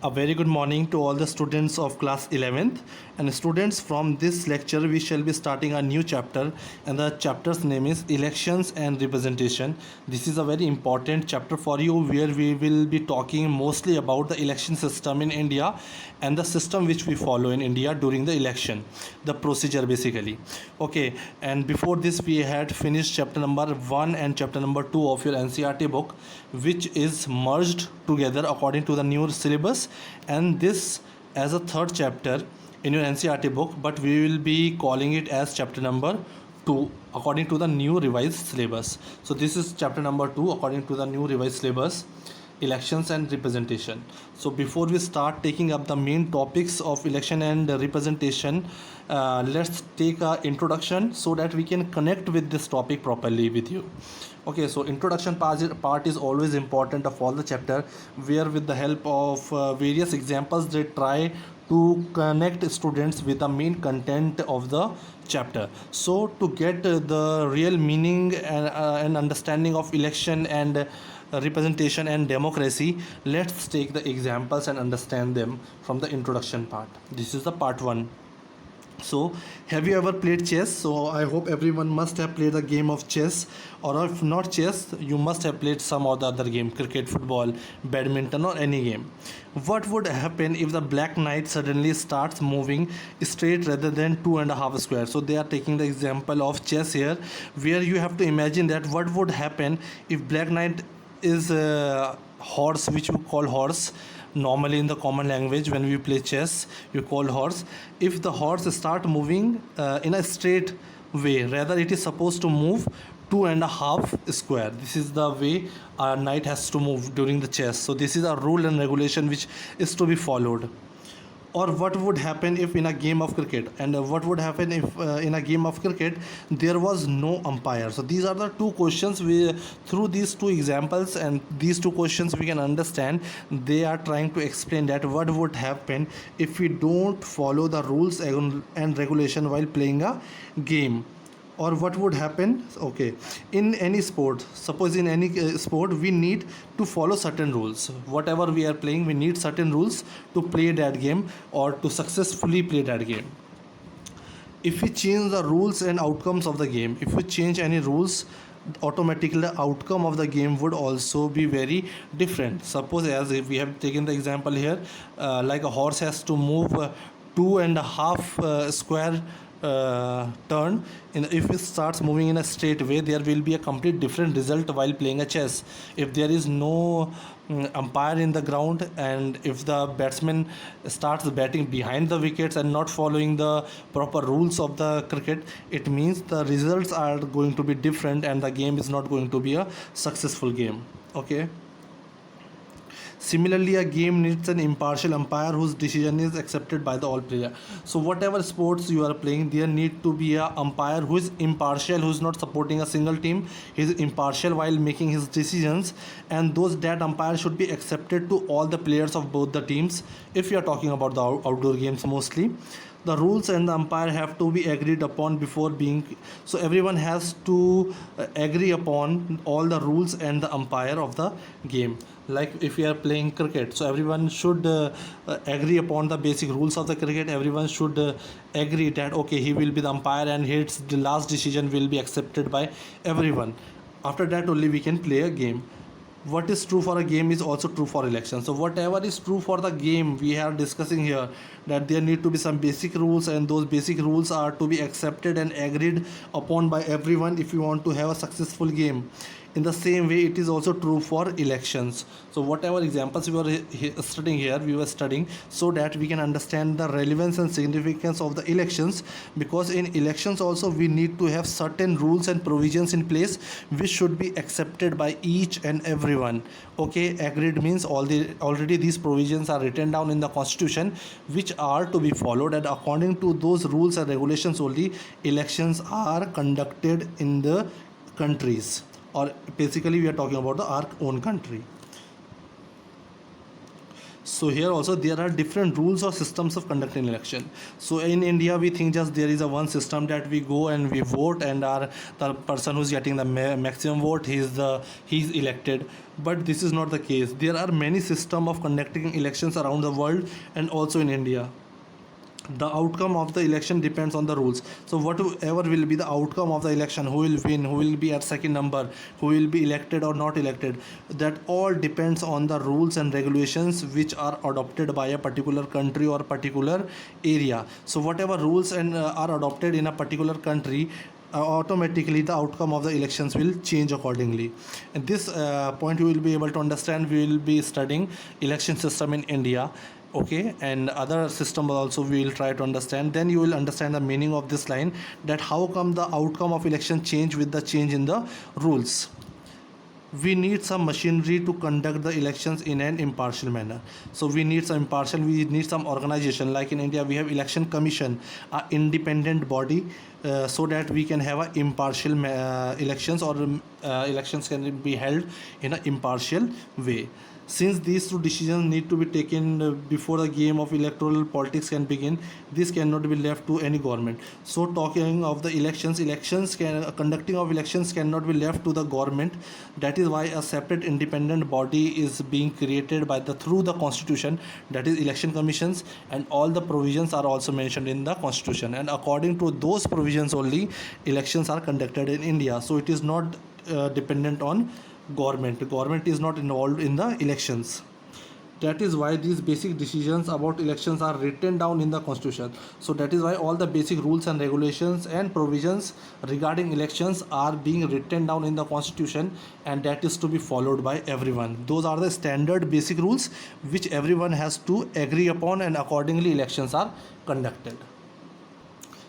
A very good morning to all the students of class 11th. And students, from this lecture we shall be starting a new chapter, and the chapter's name is Elections and Representation. This is a very important chapter for you, where we will be talking mostly about the election system in India and the system which we follow in India during the election, the procedure basically. Okay, and before this we had finished chapter number 1 and chapter number 2 of your NCERT book, which is merged together according to the new syllabus, and this as a third chapter in your NCERT book, but we will be calling it as chapter number 2 according to the new revised syllabus. So this is chapter number 2 according to the new revised syllabus, elections and representation. So before we start taking up the main topics of election and representation, let's take a introduction so that we can connect with this topic properly with you. Okay, so introduction part is always important of all the chapter, where with the help of various examples they try to connect students with the main content of the chapter. So to get the real meaning and understanding of election and representation and democracy, let's take the examples and understand them from the introduction part. This is the part 1. So have you ever played chess? So I hope everyone must have played a game of chess, or if not chess, you must have played some or the other game, cricket, football, badminton, or any game. What would happen if the black knight suddenly starts moving straight rather than 2.5 square? So they are taking the example of chess here, where you have to imagine that what would happen if black knight is a horse, which we call horse normally in the common language. When we play chess, you call horse. If the horse start moving in a straight way, rather it is supposed to move 2.5 square. This is the way a knight has to move during the chess. So this is a rule and regulation which is to be followed. Or what would happen if in a game of cricket, and what would happen if in a game of cricket there was no umpire? So these are the two questions. We, through these two examples and these two questions, we can understand they are trying to explain that what would happen if we don't follow the rules and regulation while playing a game. Or what would happen, okay, in any sport. Suppose in any sport we need to follow certain rules. Whatever we are playing, we need certain rules to play that game or to successfully play that game. If we change the rules and outcomes of the game, if we change any rules, automatically the outcome of the game would also be very different. Suppose, as if we have taken the example here, like a horse has to move 2.5 square turn. If it starts moving in a straight way, there will be a complete different result while playing a chess. If there is no umpire in the ground, and if the batsman starts batting behind the wickets and not following the proper rules of the cricket, it means the results are going to be different and the game is not going to be a successful game. Okay. Similarly, a game needs an impartial umpire whose decision is accepted by the all player. So whatever sports you are playing, there need to be a umpire who is impartial, who is not supporting a single team. He is impartial while making his decisions, and that umpire should be accepted to all the players of both the teams. If you are talking about the outdoor games mostly, the rules and the umpire have to be agreed upon before being. So everyone has to agree upon all the rules and the umpire of the game. Like if we are playing cricket, so everyone should agree upon the basic rules of the cricket. Everyone should agree that okay, he will be the umpire and his the last decision will be accepted by everyone. After that only we can play a game. What is true for a game is also true for election. So whatever is true for the game, we are discussing here that there need to be some basic rules, and those basic rules are to be accepted and agreed upon by everyone if you want to have a successful game. In the same way, it is also true for elections. So whatever examples we were studying here, we were studying so that we can understand the relevance and significance of the elections, because in elections also we need to have certain rules and provisions in place which should be accepted by each and everyone. Okay, agreed means already these provisions are written down in the constitution, which are to be followed, and according to those rules and regulations only elections are conducted in the countries, or basically we are talking about our own country. So here also there are different rules or systems of conducting election. So in India we think just there is a one system that we go and we vote, and our the person who's getting the maximum vote, he's elected. But this is not the case. There are many system of conducting elections around the world and also in India. The outcome of the election depends on the rules. So whatever will be the outcome of the election, who will win, who will be at second number, who will be elected or not elected, that all depends on the rules and regulations which are adopted by a particular country or particular area. So whatever rules and are adopted in a particular country, automatically the outcome of the elections will change accordingly. And this point you will be able to understand. We will be studying election system in India, okay, and other system also we will try to understand. Then you will understand the meaning of this line, that how come the outcome of election change with the change in the rules. We need some machinery to conduct the elections in an impartial manner. So we need some organization. Like in India we have election commission, a independent body, so that we can have a impartial elections, or elections can be held in an impartial way. Since these two decisions need to be taken before the game of electoral politics can begin, this cannot be left to any government. So talking of the conducting of elections cannot be left to the government. That is why a separate independent body is being created through the constitution, that is election commissions, and all the provisions are also mentioned in the constitution, and according to those provisions only elections are conducted in India. So it is not dependent on government is not involved in the elections. That is why these basic decisions about elections are written down in the constitution. So that is why all the basic rules and regulations and provisions regarding elections are being written down in the constitution, and that is to be followed by everyone. Those are the standard basic rules which everyone has to agree upon, and accordingly elections are conducted.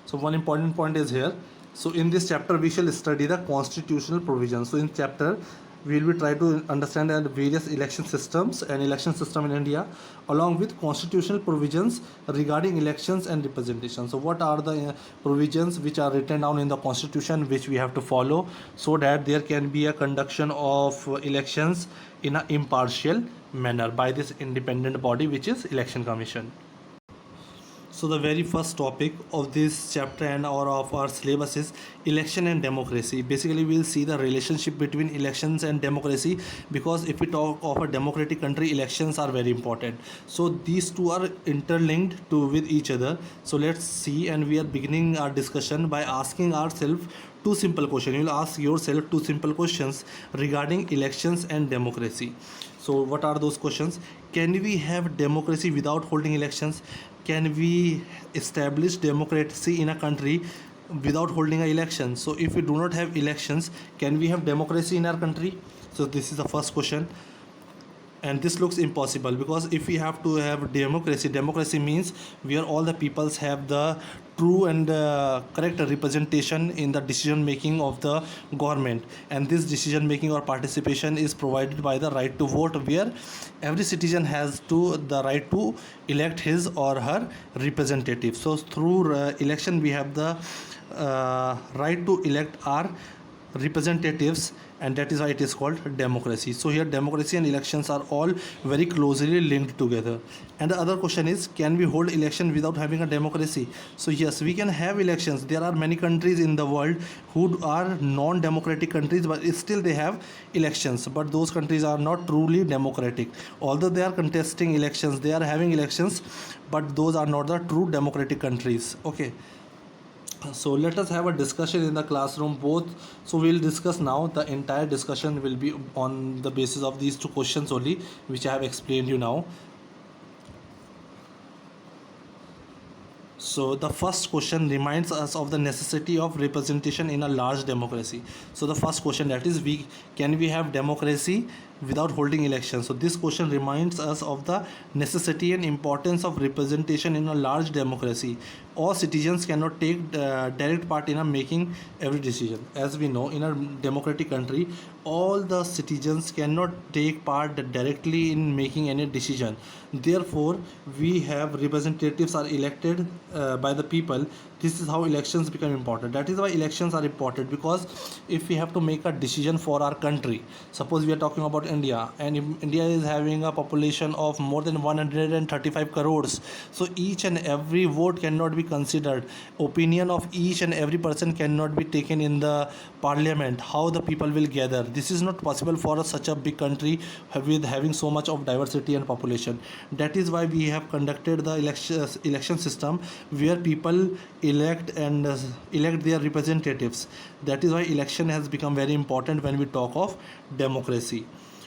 So one important point is here. So in this chapter we shall study the constitutional provisions. So in chapter we will be try to understand the various election systems and election system in India, along with constitutional provisions regarding elections and representation. So what are the provisions which are written down in the constitution which we have to follow, so that there can be a conduction of elections in an impartial manner by this independent body which is election commission. So the very first topic of this chapter and or of our syllabus is election and democracy. Basically we will see the relationship between elections and democracy, because if we talk of a democratic country, elections are very important. So these two are interlinked with each other. So let's see, and we are beginning our discussion by asking ourselves two simple questions. You will ask yourself two simple questions regarding elections and democracy. So what are those questions? Can we have democracy without holding elections? Can we establish democracy in a country without holding an election? So if we do not have elections, can we have democracy in our country? So this is the first question. And this looks impossible, because if we have to have democracy means where all the peoples have the true and correct representation in the decision making of the government, and this decision making or participation is provided by the right to vote, where every citizen has the right to elect his or her representative. So through election we have the right to elect our representatives, and that is why it is called democracy. So here democracy and elections are all very closely linked together. And the other question is, can we hold election without having a democracy? So yes, we can have elections. There are many countries in the world who are non-democratic countries, but still they have elections, but those countries are not truly democratic. Although they are contesting elections, they are having elections, but those are not the true democratic countries. Okay, so let us have a discussion in the classroom both. So we will discuss now. The entire discussion will be on the basis of these two questions only, which I have explained you now. So the first question reminds us of the necessity of representation in a large democracy. So the first question, that is, can we have democracy without holding elections? So this question reminds us of the necessity and importance of representation in a large democracy. All citizens cannot take direct part in making every decision. As we know, in a democratic country, all the citizens cannot take part directly in making any decision. Therefore, we have representatives are elected by the people. This is how elections become important. That is why elections are important, because if we have to make a decision for our country, suppose we are talking about India, and India is having a population of more than 135 crores. So each and every vote cannot be considered. Opinion of each and every person cannot be taken in the parliament. How the people will gather? This is not possible for such a big country with having so much of diversity and population. That is why we have conducted the election system where people elect and elect their representatives. That is why election has become very important when we talk of democracy.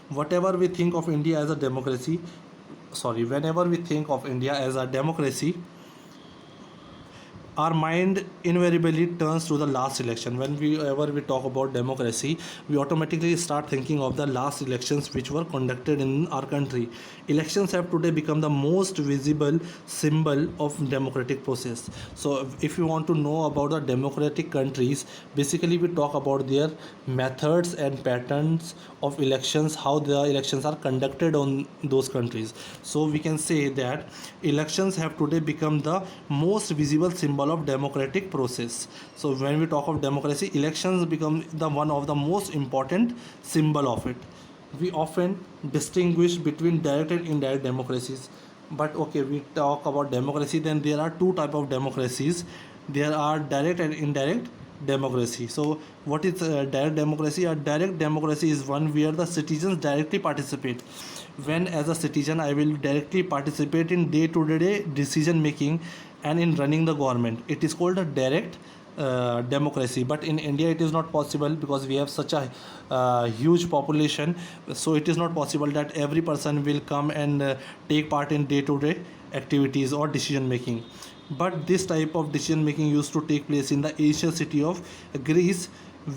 Whatever we think of India as a democracy, whenever we think of India as a democracy, our mind invariably turns to the last election. Whenever we talk about democracy, we automatically start thinking of the last elections which were conducted in our country. Elections have today become the most visible symbol of democratic process. So if you want to know about the democratic countries, basically we talk about their methods and patterns of elections, how the elections are conducted on those countries. So we can say that elections have today become the most visible symbol of democratic process. So when we talk of democracy, elections become the one of the most important symbol of it. We often distinguish between direct and indirect democracies. But okay, we talk about democracy, then there are two type of democracies. There are direct and indirect democracy. So what is direct democracy? A direct democracy is one where the citizens directly participate. When as a citizen I will directly participate in day-to-day decision making and in running the government, it is called a direct democracy. But in India it is not possible because we have such a huge population. So it is not possible that every person will come and take part in day-to-day activities or decision making. But this type of decision making used to take place in the ancient city of Greece,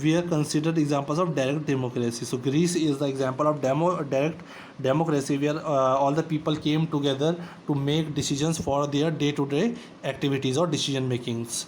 were considered examples of direct democracy. So Greece is the example of direct democracy where all the people came together to make decisions for their day-to-day activities or decision makings.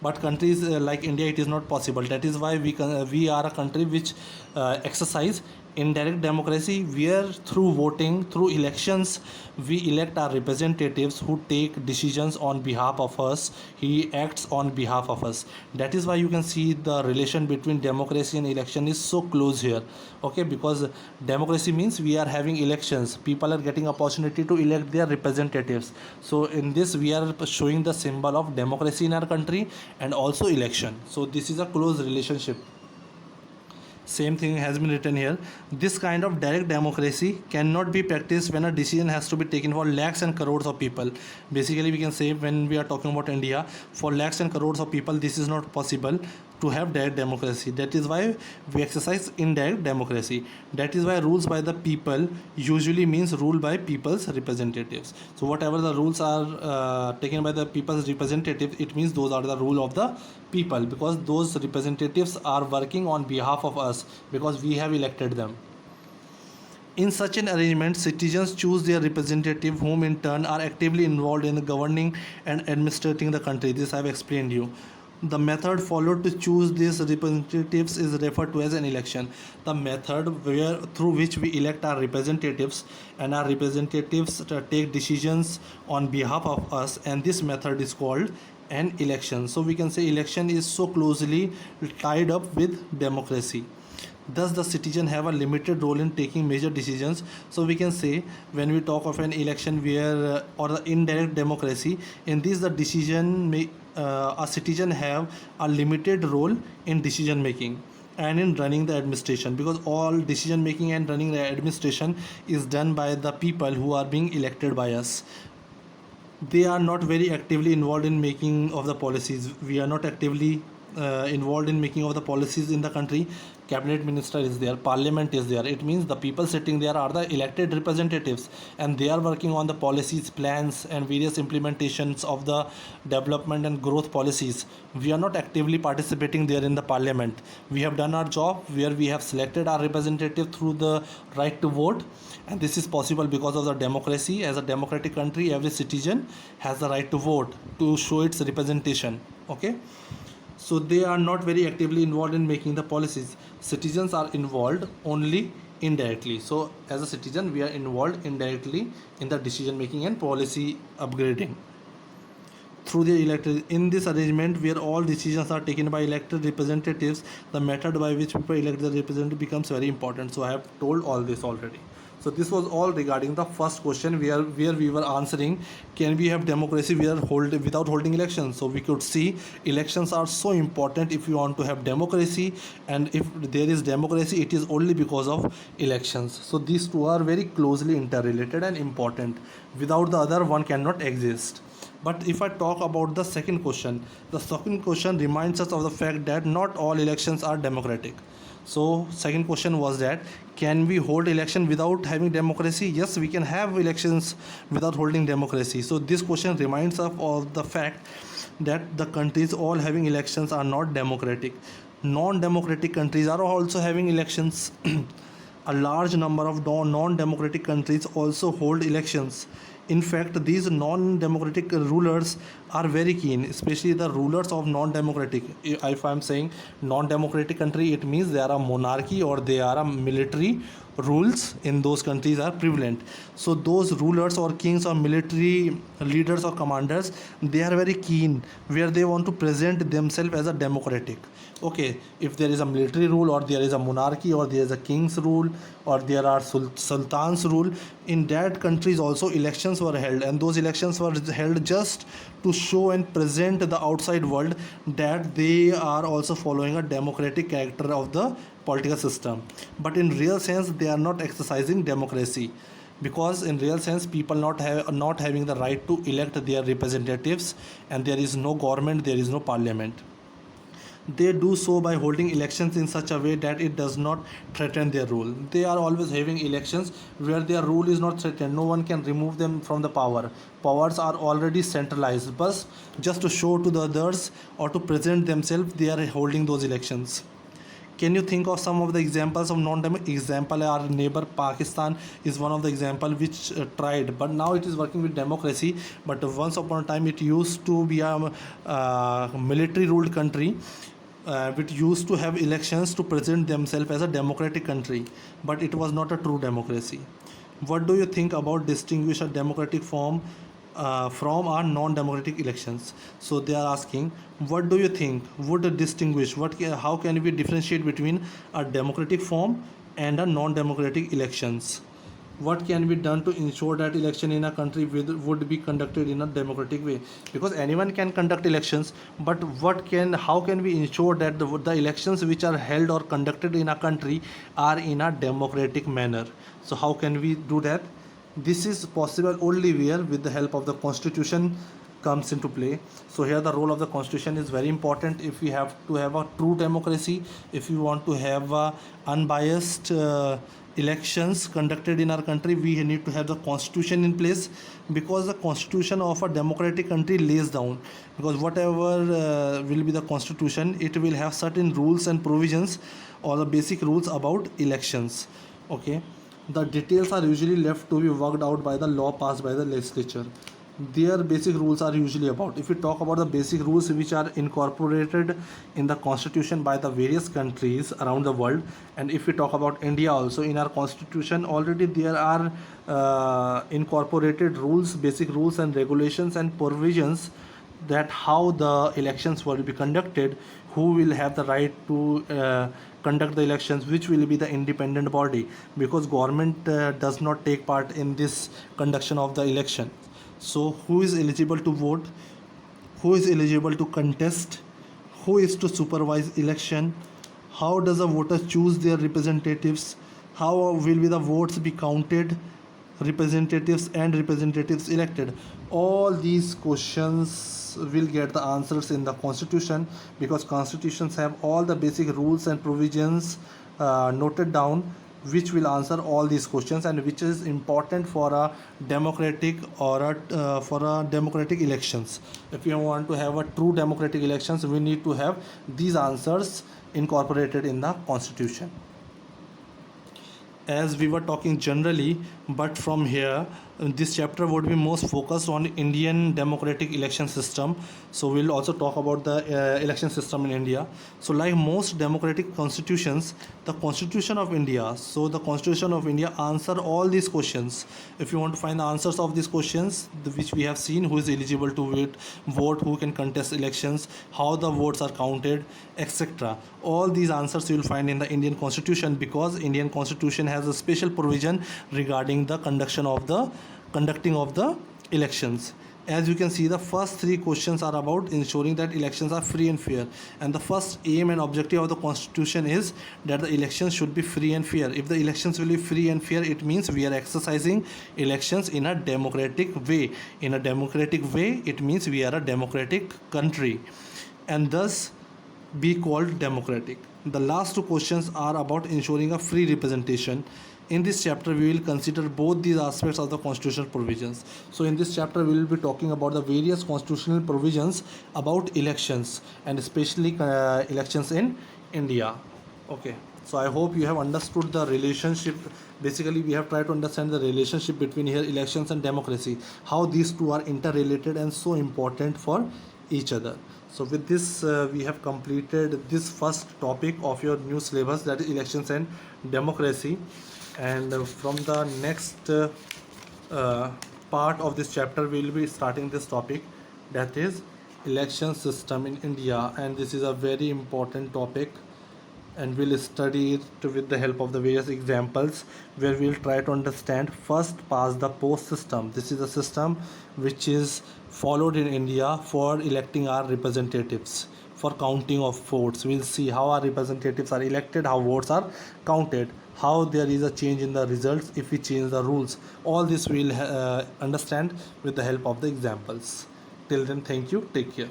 But countries like India, it is not possible. That is why we are a country which exercise indirect democracy, where through voting, through elections, we elect our representatives who take decisions on behalf of us. He acts on behalf of us. That is why you can see the relation between democracy and election is so close here. Okay, because democracy means we are having elections, people are getting opportunity to elect their representatives. So in this we are showing the symbol of democracy in our country and also election. So this is a close relationship. Same thing has been written here. This kind of direct democracy cannot be practiced when a decision has to be taken for lakhs and crores of people. Basically we can say, when we are talking about India, for lakhs and crores of people, this is not possible to have direct democracy. That is why we exercise indirect democracy. That is why rules by the people usually means rule by people's representatives. So whatever the rules are taken by the people's representatives, it means those are the rule of the people, because those representatives are working on behalf of us because we have elected them. In such an arrangement, citizens choose their representative, whom in turn are actively involved in governing and administrating the country. This I have explained you. The method followed to choose these representatives is referred to as an election. The method through which we elect our representatives, and our representatives take decisions on behalf of us, and this method is called an election. So we can say election is so closely tied up with democracy. Thus the citizen have a limited role in taking major decisions. So we can say, when we talk of an election where or the indirect democracy, in this the decision may a citizen have a limited role in decision making and in running the administration, because all decision making and running the administration is done by the people who are being elected by us. They are not very actively involved in making of the policies. We are not actively involved in making of the policies in the country. Cabinet minister is there, parliament is there. It means the people sitting there are the elected representatives, and they are working on the policies, plans and various implementations of the development and growth policies. We are not actively participating there in the parliament. We have done our job where we have selected our representative through the right to vote, and this is possible because of the democracy. As a democratic country, every citizen has the right to vote to show its representation. Okay, so they are not very actively involved in making the policies. Citizens are involved only indirectly. So as a citizen, we are involved indirectly in the decision making and policy upgrading. through the elected. In this arrangement where all decisions are taken by elected representatives, the method by which people elect the representative becomes very important. So I have told all this already. So this was all regarding the first question where we were answering, can we have democracy without holding elections? So we could see elections are so important if you want to have democracy, and if there is democracy, it is only because of elections. So these two are very closely interrelated and important. Without the other, one cannot exist. But if I talk about the second question reminds us of the fact that not all elections are democratic. So second question was that, can we hold election without having democracy? Yes, we can have elections without holding democracy. So this question reminds us of the fact that the countries all having elections are not democratic. Non-democratic countries are also having elections. A large number of non-democratic countries also hold elections. In fact, these non-democratic rulers are very keen, especially the rulers of non-democratic. If I'm saying non-democratic country, it means they are a monarchy or they are a military rules in those countries are prevalent. So those rulers or kings or military leaders or commanders, they are very keen where they want to present themselves as a democratic. Okay, if there is a military rule or there is a monarchy or there is a king's rule or there are sultan's rule, in that countries also elections were held, and those elections were held just to show and present the outside world that they are also following a democratic character of the political system. But in real sense, they are not exercising democracy, because in real sense people not having the right to elect their representatives, and there is no government, there is no parliament. They do so by holding elections in such a way that it does not threaten their rule. They are always having elections where their rule is not threatened. No one can remove them from the power. Powers are already centralized, but just to show to the others or to present themselves, they are holding those elections. Can you think of some of the examples of non-democratic? Example, our neighbor Pakistan is one of the example which tried, but now it is working with democracy. But once upon a time, it used to be a military ruled country, which used to have elections to present themselves as a democratic country, but it was not a true democracy. What do you think about distinguish a democratic form from our non-democratic elections? So they are asking, what do you think would distinguish, how can we differentiate between a democratic form and a non-democratic elections? What can be done to ensure that election in a country would be conducted in a democratic way? Because anyone can conduct elections, but how can we ensure that the elections which are held or conducted in a country are in a democratic manner? So how can we do that? This is possible only where with the help of the constitution comes into play. So here the role of the constitution is very important. If we have to have a true democracy, if we want to have unbiased elections conducted in our country, we need to have the constitution in place, because the constitution of a democratic country lays down, because whatever will be the constitution, it will have certain rules and provisions or the basic rules about elections. Okay, the details are usually left to be worked out by the law passed by the legislature. Their basic rules are usually about, if we talk about the basic rules which are incorporated in the constitution by the various countries around the world, and if we talk about India also, in our constitution already there are incorporated rules, basic rules and regulations and provisions that how the elections will be conducted, who will have the right to conduct the elections, which will be the independent body, because government does not take part in this conduction of the election. So who is eligible to vote, who is eligible to contest, who is to supervise election, how does a voter choose their representatives, how will be the votes be counted, representatives elected. All these questions will get the answers in the constitution, because constitutions have all the basic rules and provisions noted down, which will answer all these questions, and which is important for a democratic or for a democratic elections. If you want to have a true democratic elections, we need to have these answers incorporated in the constitution. As we were talking generally, but from here This chapter would be most focused on Indian democratic election system. So we'll also talk about the election system in India. So like most democratic constitutions, the Constitution of India, so the Constitution of India answer all these questions. If you want to find the answers of these questions, which we have seen, who is eligible to vote, who can contest elections, how the votes are counted, etc. All these answers you will find in the Indian Constitution, because Indian Constitution has a special provision regarding the conducting of the elections. As you can see, the first three questions are about ensuring that elections are free and fair, and the first aim and objective of the constitution is that the elections should be free and fair. If the elections will be free and fair, it means we are exercising elections in a democratic way. In a democratic way, it means we are a democratic country, and thus be called democratic. The last two questions are about ensuring a free representation. In this chapter, we will consider both these aspects of the constitutional provisions. So in this chapter, we will be talking about the various constitutional provisions about elections, and especially elections in India. Okay, so I hope you have understood the relationship. Basically, we have tried to understand the relationship between here elections and democracy, how these two are interrelated and so important for each other. So with this, we have completed this first topic of your new syllabus, that is elections and democracy. And from the next part of this chapter, we will be starting this topic, that is election system in India. And this is a very important topic, and we'll study it with the help of the various examples, where we'll try to understand first past the post system. This is a system which is followed in India for electing our representatives, for counting of votes. We'll see how our representatives are elected, how votes are counted, how there is a change in the results if we change the rules. All this we'll understand with the help of the examples. Till then, thank you, take care.